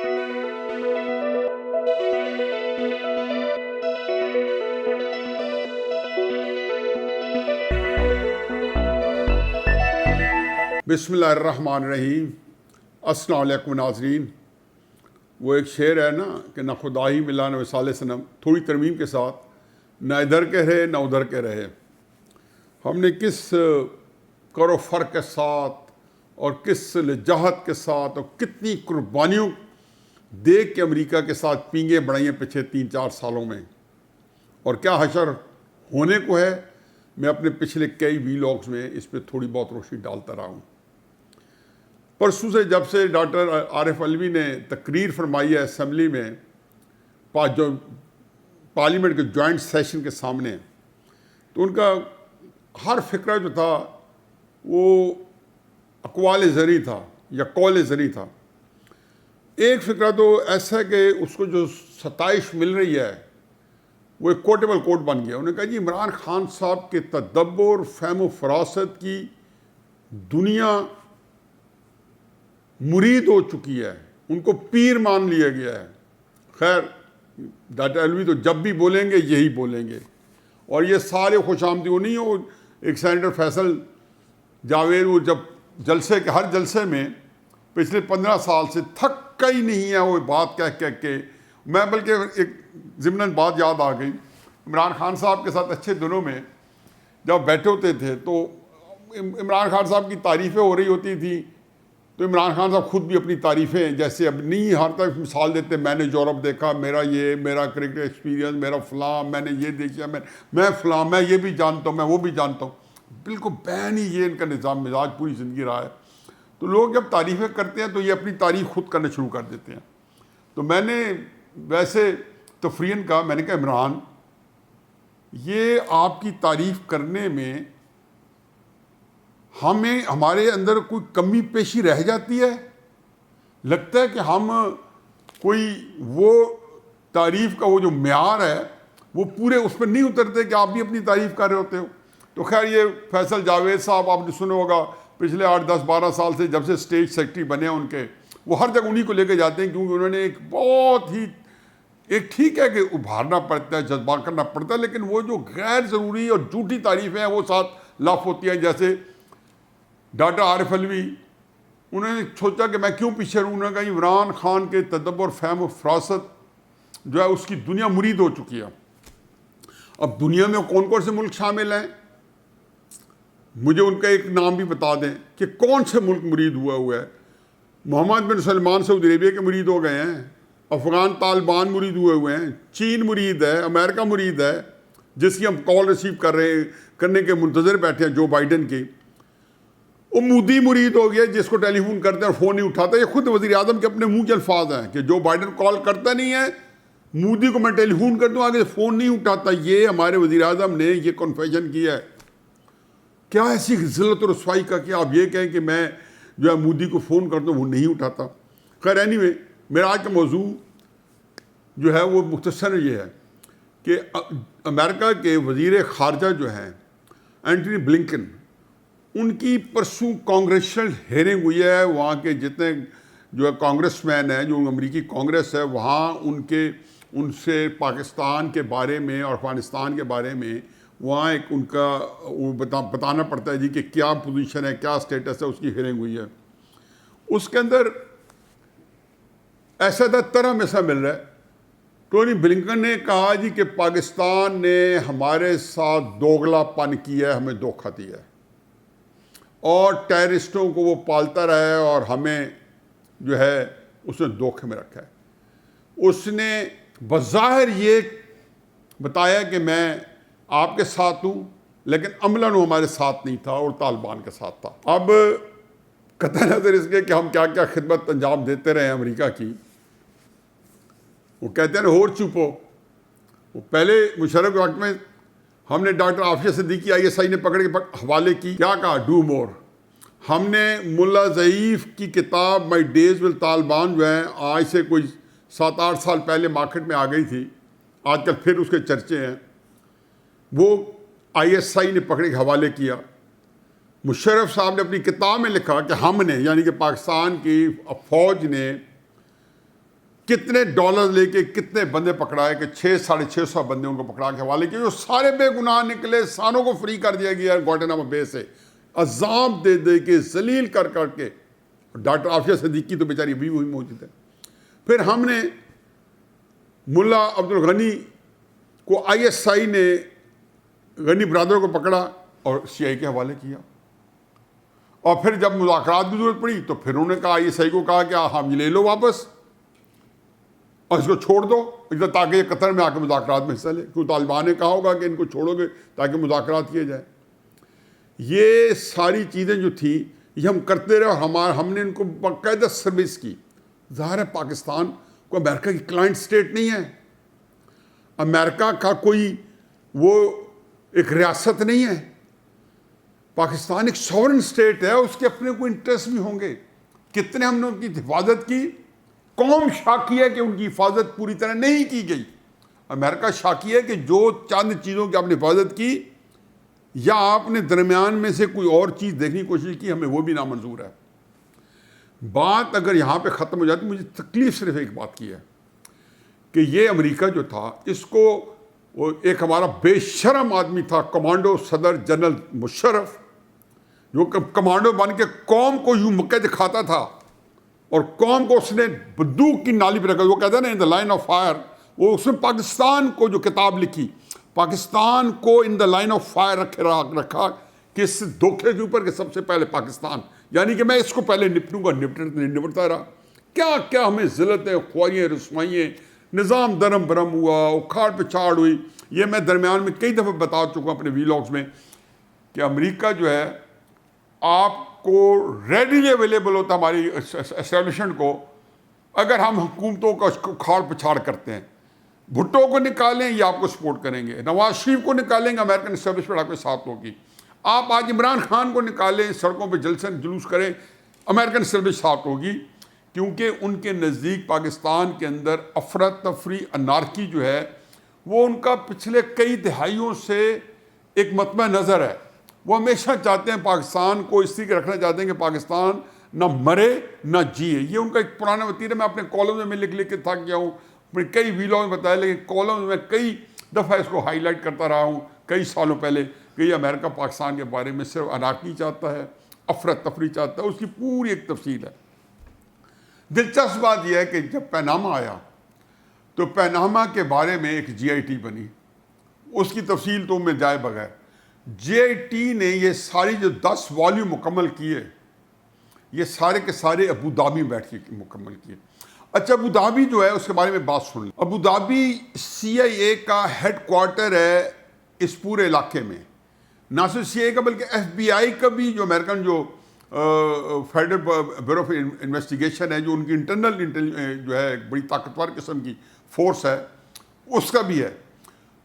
بسم اللہ الرحمن الرحیم۔ السلام علیکم ناظرین۔ وہ ایک شعر ہے نا کہ نہ خدا ہی ملا نہ وصال صنم، تھوڑی ترمیم کے ساتھ، نہ ادھر کے رہے نہ ادھر کے رہے۔ ہم نے کس کر و فر کے ساتھ اور کس لجاہت کے ساتھ اور کتنی قربانیوں دیکھ کے امریکہ کے ساتھ پینگیں بڑھائی ہیں پچھلے 3-4 سالوں میں، اور کیا حشر ہونے کو ہے۔ میں اپنے پچھلے کئی ویلاگز میں اس پہ تھوڑی بہت روشنی ڈالتا رہا ہوں۔ پرسوں سے جب سے ڈاکٹر عارف علوی نے تقریر فرمائی ہے اسمبلی میں، جو پارلیمنٹ کے جوائنٹ سیشن کے سامنے، تو ان کا ہر فقرہ جو تھا وہ اقوال زرعی تھا یا قول زرعی تھا۔ ایک فقرہ تو ایسا ہے کہ اس کو جو ستائش مل رہی ہے وہ ایک کوٹیبل کوٹ بن گیا۔ انہوں نے کہا جی عمران خان صاحب کے تدبر، فہم و فراست کی دنیا مرید ہو چکی ہے، ان کو پیر مان لیا گیا ہے۔ خیر، ڈاکٹر علوی تو جب بھی بولیں گے یہی بولیں گے، اور یہ سارے خوش آمدید وہ نہیں ہو۔ ایک سینیٹر فیصل جاوید، وہ جب جلسے کے ہر جلسے میں پچھلے 15 سال سے تھکا ہی نہیں ہے وہ بات کہہ کے، میں بلکہ ایک ضمناً بات یاد آ گئی، عمران خان صاحب کے ساتھ اچھے دنوں میں جب بیٹھے ہوتے تھے تو عمران خان صاحب کی تعریفیں ہو رہی ہوتی تھی، تو عمران خان صاحب خود بھی اپنی تعریفیں جیسے اب نہیں ہر طرف مثال دیتے، میں نے یورپ دیکھا، میرا کرکٹ ایکسپیرینس، میرا فلاں، میں نے یہ دیکھا، میں فلاں، میں یہ بھی جانتا ہوں، میں وہ بھی جانتا ہوں۔ بالکل بین ہی یہ ان کا نظام مزاج پوری زندگی رہا ہے۔ تو لوگ جب تعریفیں کرتے ہیں تو یہ اپنی تعریف خود کرنا شروع کر دیتے ہیں۔ تو میں نے ویسے تفریحاً کہا، میں نے کہا عمران، یہ آپ کی تعریف کرنے میں ہمارے اندر کوئی کمی پیشی رہ جاتی ہے؟ لگتا ہے کہ ہم کوئی وہ تعریف کا وہ جو معیار ہے وہ پورے اس پہ نہیں اترتے کہ آپ بھی اپنی تعریف کر رہے ہوتے ہو۔ تو خیر، یہ فیصل جاوید صاحب آپ نے سنا ہوگا، پچھلے 8-10-12 سال سے جب سے اسٹیٹ سیکرٹری بنے ہیں ان کے، وہ ہر جگہ انہی کو لے کے جاتے ہیں، کیونکہ انہوں نے ایک بہت ہی ٹھیک ہے کہ ابھارنا پڑتا ہے، جذبات کرنا پڑتا ہے، لیکن وہ جو غیر ضروری اور جھوٹی تعریفیں ہیں وہ ساتھ لف ہوتی ہیں۔ جیسے ڈاکٹر عارف علوی، انہوں نے سوچا کہ میں کیوں پیچھے رہوں، انہوں نے کہا عمران خان کے تدبر، فہم و فراست جو ہے اس کی دنیا مرید ہو چکی ہے۔ اب دنیا میں کون کون سے ملک شامل ہیں، مجھے ان کا ایک نام بھی بتا دیں کہ کون سے ملک مرید ہوا ہے۔ محمد بن سلمان سعودی عربیہ کے مرید ہو گئے ہیں، افغان طالبان مرید ہوئے ہیں، چین مرید ہے، امریکہ مرید ہے، جس کی ہم کال ریسیو کرنے کے منتظر بیٹھے ہیں جو بائیڈن کی۔ وہ مودی مرید ہو گیا، جس کو ٹیلی فون کرتے ہیں اور فون نہیں اٹھاتا۔ یہ خود وزیر اعظم کے اپنے منہ کے الفاظ ہیں کہ جو بائیڈن کال کرتا نہیں ہے، مودی کو میں ٹیلی فون کر دوں، آگے سے فون نہیں اٹھاتا۔ یہ ہمارے وزیر اعظم نے یہ کنفیشن کیا ہے۔ کیا ایسی ذلت و رسوائی کا کہ آپ یہ کہیں کہ میں جو ہے مودی کو فون کرتا ہوں وہ نہیں اٹھاتا۔ خیر اینیوے، میرا آج کا موضوع جو ہے وہ مختصر یہ ہے کہ امریکہ کے وزیر خارجہ جو ہیں اینٹونی بلنکن، ان کی پرسوں کانگریشنل ہیئرنگ ہوئی ہے۔ وہاں کے جتنے جو ہے کانگریس مین ہیں، جو امریکی کانگریس ہے، وہاں ان سے پاکستان کے بارے میں اور افغانستان کے بارے میں وہاں ایک ان کا وہ بتانا پڑتا ہے جی کہ کیا پوزیشن ہے، کیا سٹیٹس ہے، اس کی ہیئرنگ ہوئی ہے۔ اس کے اندر ایسا طرح میں ایسا مل رہا ہے، ٹونی بلنکن نے کہا جی کہ پاکستان نے ہمارے ساتھ دوگلا پن کیا ہے، ہمیں دھوکہ دیا ہے، اور ٹیررسٹوں کو وہ پالتا رہا ہے اور ہمیں جو ہے اس نے دھوکے میں رکھا ہے۔ اس نے بظاہر یہ بتایا کہ میں آپ کے ساتھ ہوں، لیکن عملاً وہ ہمارے ساتھ نہیں تھا اور طالبان کے ساتھ تھا۔ اب قطع نظر اس کے کہ ہم کیا کیا خدمت انجام دیتے رہے ہیں امریکہ کی، وہ کہتے ہیں نا ہور چوپو۔ وہ پہلے مشرف کے وقت میں ہم نے ڈاکٹر عافیہ صدیقی ISI نے پکڑ کے حوالے کی، کیا کہا، ڈو مور۔ ہم نے ملا ضعیف کی کتاب مائی ڈیز ول طالبان جو ہے آج سے کوئی 7-8 سال پہلے مارکیٹ میں آ گئی تھی، آج کل پھر اس کے چرچے ہیں، وہ ISI نے پکڑ کے حوالے کیا۔ مشرف صاحب نے اپنی کتاب میں لکھا کہ ہم نے، یعنی کہ پاکستان کی فوج نے کتنے ڈالر لے کے کتنے بندے پکڑائے کہ 600-650 بندے ان کو پکڑا کے حوالے کیے، جو سارے بے گناہ نکلے، ساروں کو فری کر دیا گیا گوانٹانامو بے سے، عذاب دے دے کے، ذلیل کر کر کے۔ ڈاکٹر عافیہ صدیقی تو بیچاری ابھی وہی موجود ہے۔ پھر ہم نے ملا عبدالغنی کو ISI نے غنی برادر کو پکڑا اور CIA کے حوالے کیا، اور پھر جب مذاکرات کی ضرورت پڑی تو پھر انہوں نے کہا ISI کو کہا کہ ہم یہ لے لو واپس اور اس کو چھوڑ دو تاکہ یہ قطر میں آ کے مذاکرات میں حصہ لے، کیوں طالبان نے کہا ہوگا کہ ان کو چھوڑو گے تاکہ مذاکرات کیے جائے۔ یہ ساری چیزیں جو تھیں یہ ہم کرتے رہے، اور ہم نے ان کو باقاعدہ سروس کی۔ ظاہر ہے پاکستان کو امریکہ کی کلائنٹ سٹیٹ نہیں ہے، امریکہ کا کوئی وہ ایک ریاست نہیں ہے، پاکستان ایک سورن سٹیٹ ہے، اس کے اپنے کوئی انٹرسٹ بھی ہوں گے۔ کتنے ہم نے ان کی حفاظت کی، قوم شاکی ہے کہ ان کی حفاظت پوری طرح نہیں کی گئی، امریکہ شاکی ہے کہ جو چند چیزوں کی آپ نے حفاظت کی یا آپ نے درمیان میں سے کوئی اور چیز دیکھنے کی کوشش کی، ہمیں وہ بھی نامنظور ہے۔ بات اگر یہاں پہ ختم ہو جاتی، مجھے تکلیف صرف ایک بات کی ہے کہ یہ امریکہ جو تھا، اس کو وہ ایک ہمارا بے شرم آدمی تھا کمانڈو صدر جنرل مشرف، جو کمانڈو بن کے قوم کو یوں مکہ دکھاتا تھا اور قوم کو اس نے بندوق کی نالی پہ رکھا۔ وہ کہتا ہے نا ان دا لائن آف فائر، وہ اس نے پاکستان کو جو کتاب لکھی، پاکستان کو ان دا لائن آف فائر رکھا کہ اس دھوکے کے اوپر کہ سب سے پہلے پاکستان، یعنی کہ میں اس کو پہلے نپٹوں گا، نپٹتا رہا۔ کیا کیا ہمیں ذلتیں، خواریاں، رسوائیاں، نظام درم برم ہوا، اکھاڑ پچھاڑ ہوئی۔ یہ میں درمیان میں کئی دفعہ بتا چکا ہوں اپنے ویلاگز میں کہ امریکہ جو ہے آپ کو ریڈیلی اویلیبل ہوتا ہماری اسٹیبلشمنٹ کو اگر ہم حکومتوں کا اکھاڑ پچھاڑ کرتے ہیں۔ بھٹو کو نکالیں یہ آپ کو سپورٹ کریں گے، نواز شریف کو نکالیں گے امریکن اسٹیبلشمنٹ آپ کے ساتھ ہوگی، آپ آج عمران خان کو نکالیں سڑکوں پہ جلسے جلوس کریں امریکن اسٹیبلشمنٹ ساتھ ہوگی، کیونکہ ان کے نزدیک پاکستان کے اندر افراتفری انارکی جو ہے وہ ان کا پچھلے کئی دہائیوں سے ایک مطمع نظر ہے۔ وہ ہمیشہ چاہتے ہیں پاکستان کو اس طریقے رکھنا چاہتے ہیں کہ پاکستان نہ مرے نہ جیے۔ یہ ان کا ایک پرانا وتیرہ، میں اپنے کالم میں لکھ کے تھک گیا ہوں، اپنے کئی ویلاگ میں بتایا، لیکن کالم میں کئی دفعہ اس کو ہائی لائٹ کرتا رہا ہوں کئی سالوں پہلے کہ یہ امریکہ پاکستان کے بارے میں صرف انارکی چاہتا ہے، افراتفری چاہتا ہے، اس کی پوری ایک تفصیل ہے۔ دلچسپ بات یہ ہے کہ جب پیناما آیا تو پیناما کے بارے میں ایک GIT بنی، اس کی تفصیل تو میں جائے بغیر GIT نے یہ ساری جو 10 والیوم مکمل کیے، یہ سارے کے سارے ابو دھابی میں بیٹھ کے مکمل کیے۔ اچھا، ابو دھابی جو ہے اس کے بارے میں بات سن لیں۔ ابو دھابی CIA کا ہیڈ کوارٹر ہے اس پورے علاقے میں، نہ صرف CIA کا بلکہ FBI کا بھی، جو امریکن جو فیڈرل بیورو آف انویسٹیگیشن ہے، جو ان کی انٹرنل جو ہے بڑی طاقتور قسم کی فورس ہے، اس کا بھی ہے۔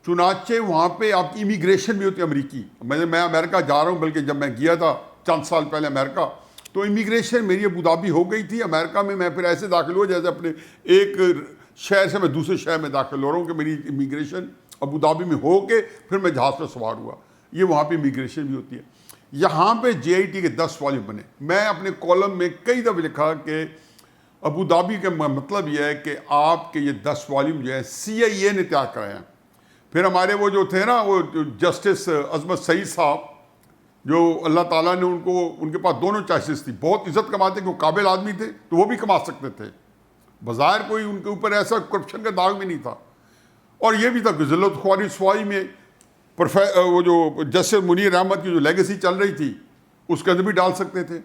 چنانچہ وہاں پہ آپ کی امیگریشن بھی ہوتی ہے امریکی۔ میں امریکہ جا رہا ہوں، بلکہ جب میں گیا تھا چند سال پہلے امریکہ، تو امیگریشن میری ابو دھابی ہو گئی تھی۔ امریکہ میں پھر ایسے داخل ہوا جیسے اپنے ایک شہر سے میں دوسرے شہر میں داخل ہو رہا ہوں، کہ میری امیگریشن ابو دھابی میں ہو کے پھر میں جہاز پہ سوار ہوا۔ یہ وہاں پہ امیگریشن بھی ہوتی ہے۔ یہاں پہ GIT کے 10 والیوم بنے۔ میں اپنے کالم میں کئی دفعہ لکھا کہ ابو دھابی کا مطلب یہ ہے کہ آپ کے یہ 10 والیوم جو ہے CIA نے تیار کرائے ہیں۔ پھر ہمارے وہ جو تھے نا، وہ جسٹس عظمت سعید صاحب، جو اللہ تعالیٰ نے ان کے پاس دونوں چوائسز تھی، بہت عزت کماتے کہ وہ قابل آدمی تھے تو وہ بھی کما سکتے تھے، بظاہر کوئی ان کے اوپر ایسا کرپشن کا داغ بھی نہیں تھا، اور یہ بھی تھا کہ ذلت خواری رسوائی میں وہ جو جسٹس منیر احمد کی جو لیگیسی چل رہی تھی اس کے اندر بھی ڈال سکتے تھے۔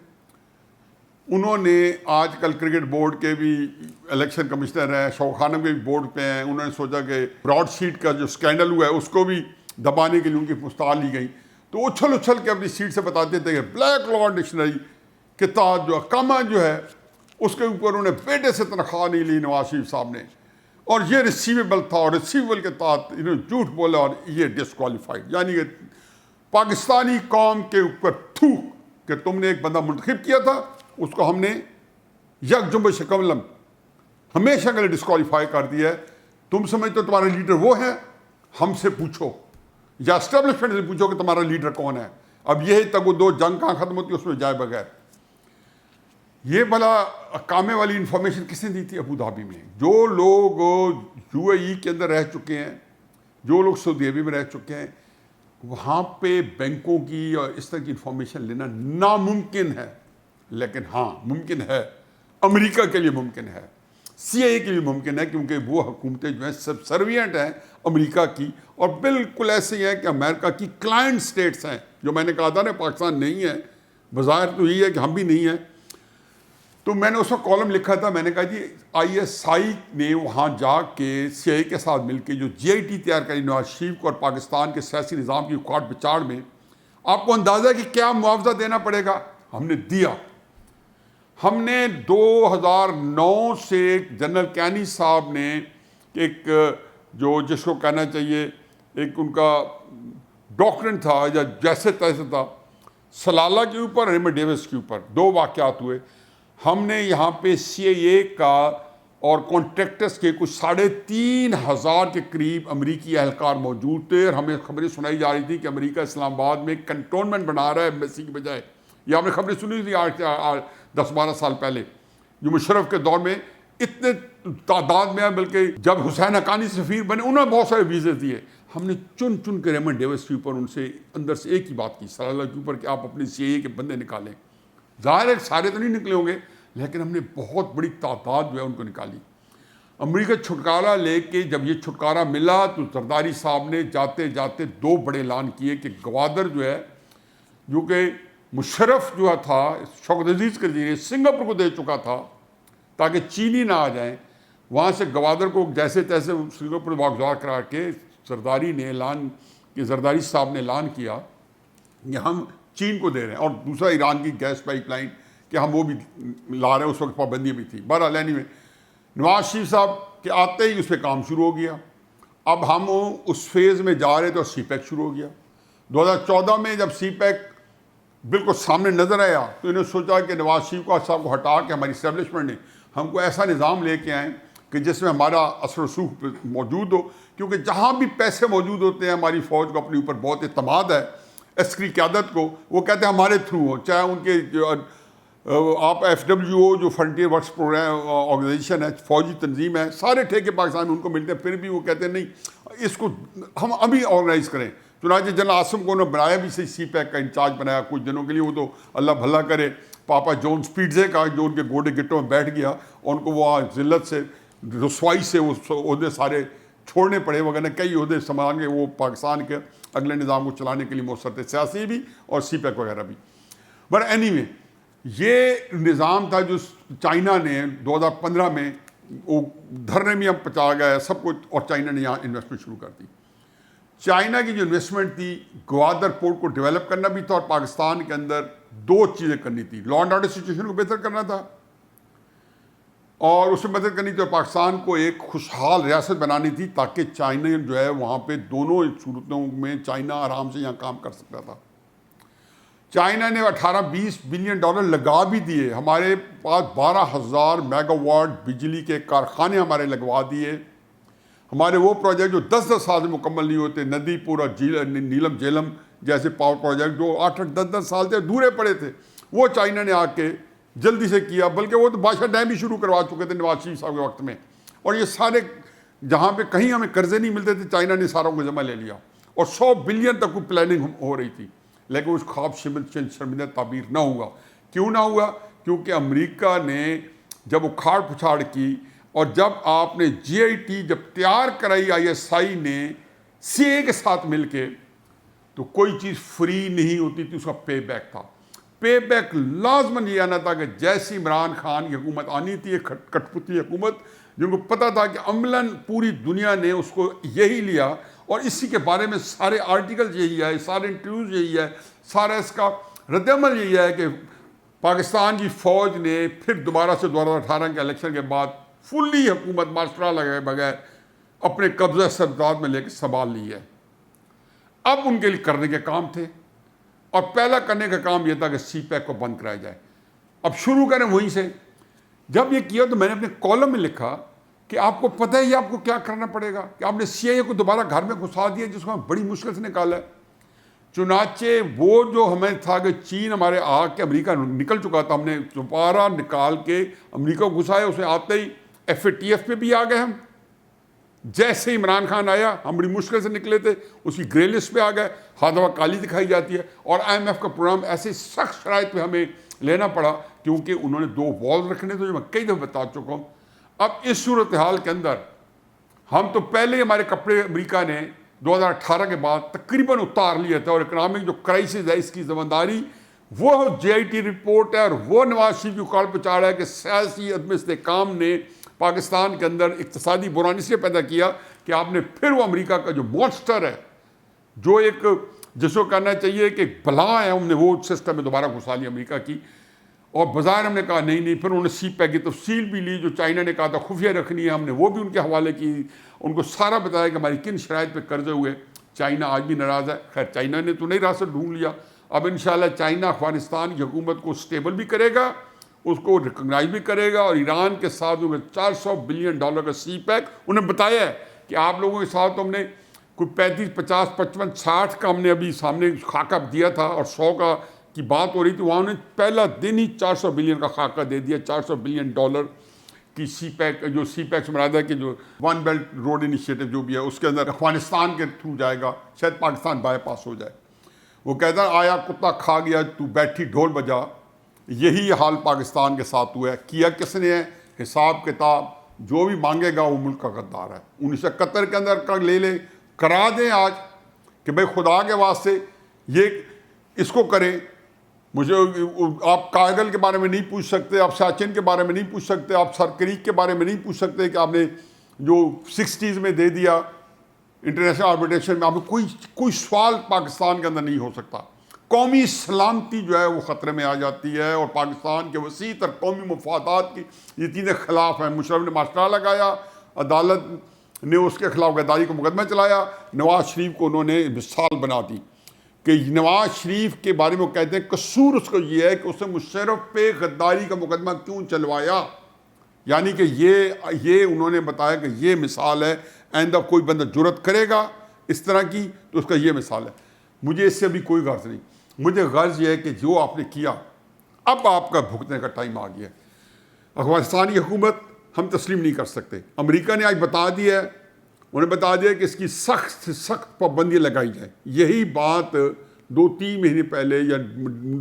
انہوں نے آج کل کرکٹ بورڈ کے بھی الیکشن کمشنر ہیں، شوق خانم کے بھی بورڈ پہ ہیں، انہوں نے سوچا کہ براڈ شیٹ کا جو سکینڈل ہوا ہے اس کو بھی دبانے کے لیے ان کی پستال لی گئی، تو اچھل کے اپنی سیٹ سے بتاتے تھے کہ بلیک لا ڈکشنری کے تحت جو احکامہ جو ہے اس کے اوپر انہوں نے بیٹے سے تنخواہ نہیں لی نواز شریف صاحب نے، اور یہ ریسیویبل تھا، اور ریسیویبل کے تحت انہوں نے جھوٹ بولا اور یہ ڈسکوالیفائڈ، یعنی کہ پاکستانی قوم کے اوپر تھوک کہ تم نے ایک بندہ منتخب کیا تھا، اس کو ہم نے یک جنب شکملم ہمیشہ کے لیے ڈسکوالیفائی کر دیا ہے۔ تم سمجھتے ہو تمہارا لیڈر وہ ہے؟ ہم سے پوچھو یا اسٹیبلشمنٹ سے پوچھو کہ تمہارا لیڈر کون ہے۔ اب یہی تک وہ دو جنگ کہاں ختم ہوتی ہے اس میں جائے بغیر۔ یہ بلا کامے والی انفارمیشن کس نے دی تھی؟ ابو دھابی میں. جو لوگ یو اے ای کے اندر رہ چکے ہیں، جو لوگ سعودی عربیہ میں رہ چکے ہیں، وہاں پہ بینکوں کی اور اس طرح کی انفارمیشن لینا ناممکن ہے. لیکن ہاں ممکن ہے، امریکہ کے لیے ممکن ہے، سی آئی اے کے لیے ممکن ہے، کیونکہ وہ حکومتیں جو ہیں سب سروینٹ ہیں امریکہ کی، اور بالکل ایسے ہی ہیں کہ امریکہ کی کلائنٹ سٹیٹس ہیں. جو میں نے کہا تھا نا پاکستان نہیں ہے، بظاہر تو یہی ہے کہ ہم بھی نہیں ہیں. تو میں نے اس وقت کالم لکھا تھا، میں نے کہا جی آئی ایس آئی نے وہاں جا کے سی آئی اے کے ساتھ مل کے جو جی آئی ٹی تیار کری نواز شریف کو اور پاکستان کے سیاسی نظام کی اکھاڑ پچاڑ میں، آپ کو اندازہ ہے کہ کیا معاوضہ دینا پڑے گا؟ ہم نے دیا. ہم نے 2009 سے جنرل کینی صاحب نے ایک جو جس کو کہنا چاہیے ایک ان کا ڈاکٹرن تھا یا جیسے تیسے تھا، سلالہ کے اوپر اور ایمر ڈیوس کے اوپر 2 واقعات ہوئے. ہم نے یہاں پہ سی آئی اے کا اور کانٹریکٹرز کے کچھ 3,500 کے قریب امریکی اہلکار موجود تھے، اور ہمیں خبریں سنائی جا رہی تھی کہ امریکہ اسلام آباد میں کنٹونمنٹ بنا رہا ہے ایمبیسی کی بجائے. یہ آپ نے خبریں سنی تھی 10-12 سال پہلے، جو مشرف کے دور میں اتنے تعداد میں ہے، بلکہ جب حسین حقانی سفیر بنے انہوں نے بہت سارے ویزے دیے. ہم نے چن کے ریمنڈ ڈیوس کے اوپر ان سے اندر سے ایک ہی بات کی سلالہ کے اوپر کہ آپ اپنے سی آئی اے کے بندے نکالیں. ظاہر ہے سارے تو نہیں نکلے ہوں گے، لیکن ہم نے بہت بڑی تعداد جو ہے ان کو نکالی. امریکہ چھٹکارا لے کے جب یہ چھٹکارا ملا تو زرداری صاحب نے جاتے جاتے 2 بڑے اعلان کیے کہ گوادر جو ہے، جو کہ مشرف جو تھا شوکت عزیز کے ذریعے سنگاپور کو دے چکا تھا تاکہ چینی نہ آ جائیں، وہاں سے گوادر کو جیسے تیسے سنگاپور واگزار کرا کے زرداری صاحب نے اعلان کیا کہ ہم چین کو دے رہے ہیں، اور دوسرا ایران کی گیس پائپ لائن کہ ہم وہ بھی لا رہے ہیں. اس وقت پابندی بھی تھی. بہرحال میں نواز شریف صاحب کے آتے ہی اس پہ کام شروع ہو گیا. اب ہم اس فیز میں جا رہے تو سی پیک شروع ہو گیا. 2014 میں جب سی پیک بالکل سامنے نظر آیا تو انہوں نے سوچا کہ نواز شریف صاحب کو ہٹا کے ہماری اسٹیبلشمنٹ نے ہم کو ایسا نظام لے کے آئیں کہ جس میں ہمارا اثر و رسوخ موجود ہو، کیونکہ جہاں بھی پیسے موجود ہوتے ہیں ہماری فوج کو اپنے اوپر بہت اعتماد ہے. عسکری قیادت کو وہ کہتے ہیں ہمارے تھرو ہو، چاہے ان کے آپ ایف ڈبلیو او جو فرنٹیئر ورکس پروگرام آرگنائزیشن ہے، فوجی تنظیم ہے، سارے ٹھیکے پاکستان میں ان کو ملتے ہیں، پھر بھی وہ کہتے ہیں نہیں اس کو ہم ابھی آرگنائز کریں. چنانچہ جنرل عاصم کو انہوں نے بنایا بھی سی پیک کا انچارج بنایا کچھ دنوں کے لیے. وہ تو اللہ بھلا کرے پاپا جون سپیڈزے کا جو ان کے گوڑے گٹوں میں بیٹھ گیا، اور ان کو وہ ذلت سے رسوائی سے وہ عہدے سارے چھوڑنے پڑے، وغیرہ کئی عہدے سنبھال کے وہ پاکستان کے اگلے نظام کو چلانے کے لیے مؤثر تھے، سیاسی بھی اور سی پیک وغیرہ بھی. بٹ اینی وے یہ نظام تھا جو چائنا نے 2015 میں وہ دھرنے میں ہم پچا گیا سب کچھ، اور چائنا نے یہاں انویسٹمنٹ شروع کر دی. چائنا کی جو انویسٹمنٹ تھی گوادر پورٹ کو ڈیولپ کرنا بھی تھا، اور پاکستان کے اندر 2 چیزیں کرنی تھی. لا اینڈ آرڈر سچویشن کو بہتر کرنا تھا، اور اس میں مدد کرنی تھی، اور پاکستان کو ایک خوشحال ریاست بنانی تھی تاکہ چائنا جو ہے وہاں پہ دونوں صورتوں میں چائنا آرام سے یہاں کام کر سکتا تھا. چائنا نے 18-20 بلین ڈالر لگا بھی دیے. ہمارے پاس 12,000 میگا واٹ بجلی کے کارخانے ہمارے لگوا دیے. ہمارے وہ پروجیکٹ جو 10-10 سال سے مکمل نہیں ہوتے، ندی پورا نیلم جیلم جیسے پاور پروجیکٹ جو 8-8 10-10 سال سے ادھورے پڑے تھے، وہ چائنا نے آ کے جلدی سے کیا. بلکہ وہ تو بادشاہ ڈیم بھی شروع کروا چکے تھے نواز شریف صاحب کے وقت میں. اور یہ سارے جہاں پہ کہیں ہمیں قرضے نہیں ملتے تھے چائنا نے ساروں کو ذمہ لے لیا، اور 100 بلین تک کو پلاننگ ہو رہی تھی. لیکن اس خواب شرمندہ تعبیر نہ ہوا. کیوں نہ ہوا؟ کیونکہ امریکہ نے جب اکھاڑ پچھاڑ کی، اور جب آپ نے جی آئی ٹی جب تیار کرائی آئی ایس آئی نے سی اے کے ساتھ مل کے، تو کوئی چیز فری نہیں ہوتی تھی، اس کا پے بیک تھا. پے بیک لازماً یہ آنا تھا کہ جیسی عمران خان کی حکومت آنی تھی، ایک کٹ پتلی حکومت جن کو پتہ تھا کہ عملاً پوری دنیا نے اس کو یہی لیا، اور اسی کے بارے میں سارے آرٹیکل یہی ہے، سارے انٹرویوز یہی ہے، سارا اس کا رد عمل یہی ہے کہ پاکستان کی فوج نے پھر دوبارہ سے 2018 کے الیکشن کے بعد فلی حکومت ماسٹرا لگائے بغیر اپنے قبضہ سرزاد میں لے کے سنبھال لی ہے. اب ان کے لیے کرنے کے کام تھے، اور پہلا کرنے کا کام یہ تھا کہ سی پیک کو بند کرایا جائے. اب شروع کریں وہیں سے. جب یہ کیا تو میں نے اپنے کالم میں لکھا کہ آپ کو پتہ ہے آپ کو کیا کرنا پڑے گا، کہ آپ نے سی آئی اے کو دوبارہ گھر میں گھسا دیا جس کو ہم بڑی مشکل سے نکالا ہے. چنانچہ وہ جو ہمیں تھا کہ چین ہمارے آ کے امریکہ نکل چکا تھا، ہم نے دوبارہ نکال کے امریکہ کو گھسایا، اسے آتے ہی FATF پہ بھی آ گئے ہم۔ جیسے عمران خان آیا ہم بڑی مشکل سے نکلے تھے، اس کی گرے لسٹ پہ آ گئے، ہاتھ دفعہ کالی دکھائی جاتی ہے، اور IMF کا پروگرام ایسے سخت شرائط پہ ہمیں لینا پڑا کیونکہ انہوں نے 2 والز رکھنے تھے، جو میں کئی دفعہ بتا چکا ہوں۔ اب اس صورتحال کے اندر ہم تو پہلے ہی ہمارے کپڑے امریکہ نے 2018 کے بعد تقریباً اتار لیا تھا، اور اکنامک جو کرائسس ہے اس کی ذمہ وہ JIT رپورٹ ہے، اور وہ نواز شریف کی کال پہ چاڑ ہے کہ سیاسی عدم استحکام نے پاکستان کے اندر اقتصادی بحران اس لیے پیدا کیا کہ آپ نے پھر وہ امریکہ کا جو مونسٹر ہے، جو ایک جس کو کہنا چاہیے کہ بلا ہے، ہم نے وہ سسٹم میں دوبارہ گھسا لی امریکہ کی، اور بظاہر ہم نے کہا نہیں، پھر انہوں نے CPEC کی تفصیل بھی لی جو چائنا نے کہا تھا خفیہ رکھنی ہے، ہم نے وہ بھی ان کے حوالے کی، ان کو سارا بتایا کہ ہماری کن شرائط پہ قرضے ہوئے۔ چائنا آج بھی ناراض ہے، خیر چائنا نے تو نہیں راستہ ڈھونڈ لیا، اب انشاءاللہ چائنا افغانستان کی حکومت کو سٹیبل بھی کرے گا، اس کو ریکگنائز بھی کرے گا، اور ایران کے ساتھ $400 بلین کا CPEC انہیں بتایا ہے کہ آپ لوگوں کے ساتھ ہم نے کوئی 35, 50, 55, 60 کا ہم نے ابھی سامنے خاکہ دیا تھا، اور 100 کا کی بات ہو رہی تھی، وہاں نے پہلا دن ہی $400 بلین کا خاکہ دے دیا، $400 بلین کی CPEC، جو CPEC سے مراد ہے کہ جو ون بیلٹ روڈ انیشیٹو جو بھی ہے اس کے اندر افغانستان کے تھرو جائے گا، شاید پاکستان بائی پاس ہو جائے۔ وہ کہتا ہے آیا کتا کھا گیا تو بیٹھی ڈھول بجا، یہی حال پاکستان کے ساتھ ہوا ہے۔ کیا کس نے ہے؟ حساب کتاب جو بھی مانگے گا وہ ملک کا غدار ہے۔ 1971 کے اندر کا لے لیں، کرا دیں آج کہ بھئی خدا کے واسطے یہ اس کو کریں۔ مجھے آپ کارگل کے بارے میں نہیں پوچھ سکتے، آپ ساچن کے بارے میں نہیں پوچھ سکتے، آپ سر کریک کے بارے میں نہیں پوچھ سکتے کہ آپ نے جو 60s میں دے دیا انٹرنیشنل آربیٹریشن میں، آپ کو کوئی سوال پاکستان کے اندر نہیں ہو سکتا۔ قومی سلامتی جو ہے وہ خطرے میں آ جاتی ہے، اور پاکستان کے وسیع تر قومی مفادات کی یہ چیزیں خلاف ہیں۔ مشرف نے ماشاء لگایا، عدالت نے اس کے خلاف غداری کو مقدمہ چلایا، نواز شریف کو انہوں نے مثال بنا دی کہ نواز شریف کے بارے میں وہ کہتے ہیں قصور اس کو یہ ہے کہ اس نے مشرف پہ غداری کا مقدمہ کیوں چلوایا، یعنی کہ یہ انہوں نے بتایا کہ یہ مثال ہے، آئندہ کوئی بندہ جرت کرے گا اس طرح کی تو اس کا یہ مثال ہے۔ مجھے اس سے بھی کوئی غرض نہیں، مجھے غرض یہ ہے کہ جو آپ نے کیا اب آپ کا بھگتنے کا ٹائم آ گیا ہے۔ افغانستان کی حکومت ہم تسلیم نہیں کر سکتے۔ امریکہ نے آج بتا دیا ہے، انہیں بتا دیا کہ اس کی سخت سے سخت پابندی لگائی جائے۔ یہی بات 2-3 مہینے پہلے یا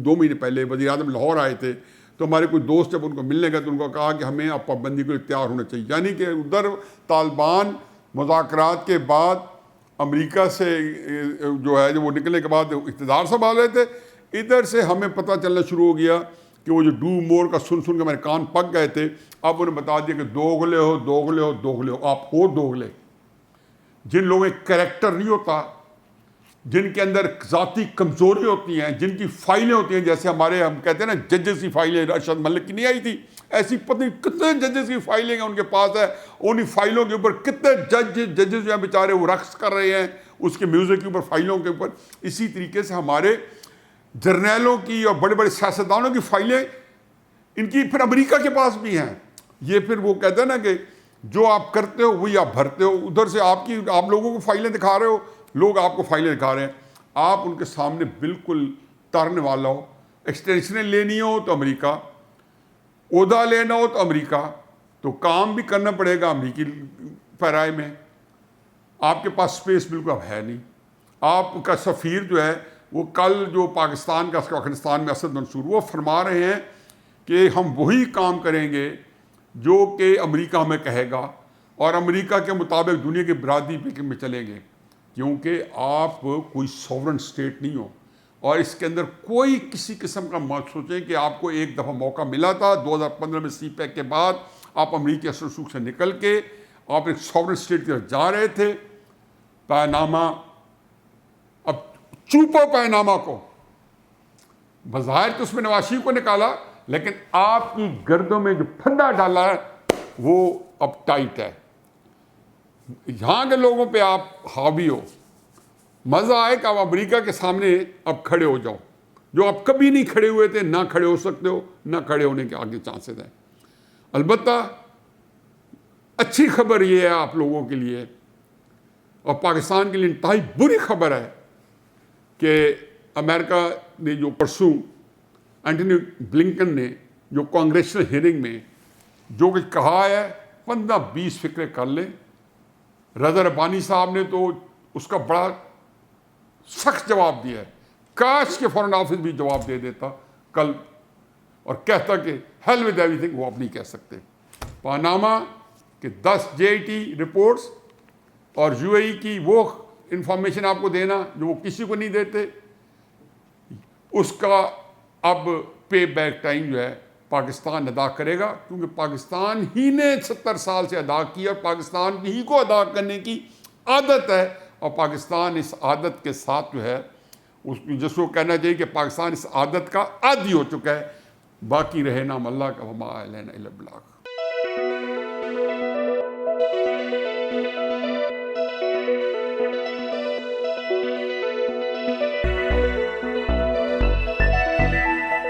2 مہینے پہلے وزیر اعظم لاہور آئے تھے، تو ہمارے کوئی دوست جب ان کو ملنے گئے تو ان کو کہا کہ ہمیں اب پابندی کے لیے تیار ہونا چاہیے، یعنی کہ ادھر طالبان مذاکرات کے بعد امریکہ سے جو ہے وہ نکلنے کے بعد اقتدار سنبھال رہے تھے، ادھر سے ہمیں پتہ چلنا شروع ہو گیا کہ وہ جو ڈو مور کا سن کے میرے کان پک گئے تھے، اب انہیں بتا دیا کہ دوغلے ہو، آپ ہو دوغلے۔ جن لوگوں میں کریکٹر نہیں ہوتا، جن کے اندر ذاتی کمزوری ہوتی ہیں، جن کی فائلیں ہوتی ہیں، جیسے ہم کہتے ہیں نا ججز کی فائلیں ارشد ملک کی نہیں آئی تھی، ایسی پتہ نہیں کتنے ججز کی فائلیں ہیں ان کے پاس ہے، انہی فائلوں کے اوپر کتنے ججز جو ہیں بیچارے وہ رقص کر رہے ہیں اس کے میوزک کے اوپر، فائلوں کے اوپر۔ اسی طریقے سے ہمارے جرنیلوں کی اور بڑے بڑے سیاستدانوں کی فائلیں ان کی پھر امریکہ کے پاس بھی ہیں۔ یہ پھر وہ کہتے ہیں نا کہ جو آپ کرتے ہو وہی آپ بھرتے ہو، ادھر سے آپ لوگوں کو فائلیں دکھا رہے ہو، لوگ آپ کو فائلیں دکھا رہے ہیں، آپ ان کے سامنے بالکل ترنے والا ہو۔ ایکسٹینشنیں لینی ہو تو امریکہ، عہدہ لینا ہو تو امریکہ، تو کام بھی کرنا پڑے گا امریکی پیرائے میں۔ آپ کے پاس سپیس بالکل اب ہے نہیں۔ آپ کا سفیر جو ہے وہ کل جو پاکستان کا افغانستان میں اسد منصور، وہ فرما رہے ہیں کہ ہم وہی کام کریں گے جو کہ امریکہ ہمیں کہے گا، اور امریکہ کے مطابق دنیا کی برادری میں چلیں گے، کیونکہ آپ کوئی سوورن اسٹیٹ نہیں ہو، اور اس کے اندر کوئی کسی قسم کا مت سوچیں کہ آپ کو ایک دفعہ موقع ملا تھا 2015 میں CPEC کے بعد، آپ امریکی اثر و رسوخ سے نکل کے آپ ایک سوورن اسٹیٹ کی طرف جا رہے تھے۔ پیناما، اب چوپو پیناما کو، بظاہر تو اس میں نواز شریف کو نکالا، لیکن آپ کی گردوں میں جو پھندا ڈالا ہے وہ اب ٹائٹ ہے۔ یہاں کے لوگوں پہ آپ حاوی ہو، مزہ آئے کہ آپ امریکہ کے سامنے اب کھڑے ہو جاؤ، جو آپ کبھی نہیں کھڑے ہوئے تھے، نہ کھڑے ہو سکتے ہو، نہ کھڑے ہونے کے آگے چانسز ہیں۔ البتہ اچھی خبر یہ ہے آپ لوگوں کے لیے اور پاکستان کے لیے انتہائی بری خبر ہے کہ امریکہ نے جو پرسوں اینٹونی بلنکن نے جو کانگریشنل ہیئرنگ میں جو کچھ کہا ہے 15-20 فکرے کر لیں. رضا ربانی صاحب نے تو اس کا بڑا سخت جواب دیا ہے. کاش کے فارن آفس بھی جواب دے دیتا کل اور کہتا کہ ہیل ود ایوری تھنگ. وہ اب نہیں کہہ سکتے. پاناما کے 10 JIT رپورٹس اور UAE کی وہ انفارمیشن آپ کو دینا جو وہ کسی کو نہیں دیتے, اس کا اب پے بیک ٹائم جو ہے پاکستان ادا کرے گا, کیونکہ پاکستان ہی نے 70 سال سے ادا کیا اور پاکستان ہی کو ادا کرنے کی عادت ہے. اور پاکستان اس عادت کے ساتھ جو ہے جس کو کہنا چاہیے کہ پاکستان اس عادت کا عادی ہو چکا ہے. باقی رہے نام اللہ کا, وما علینا الا البلاغ.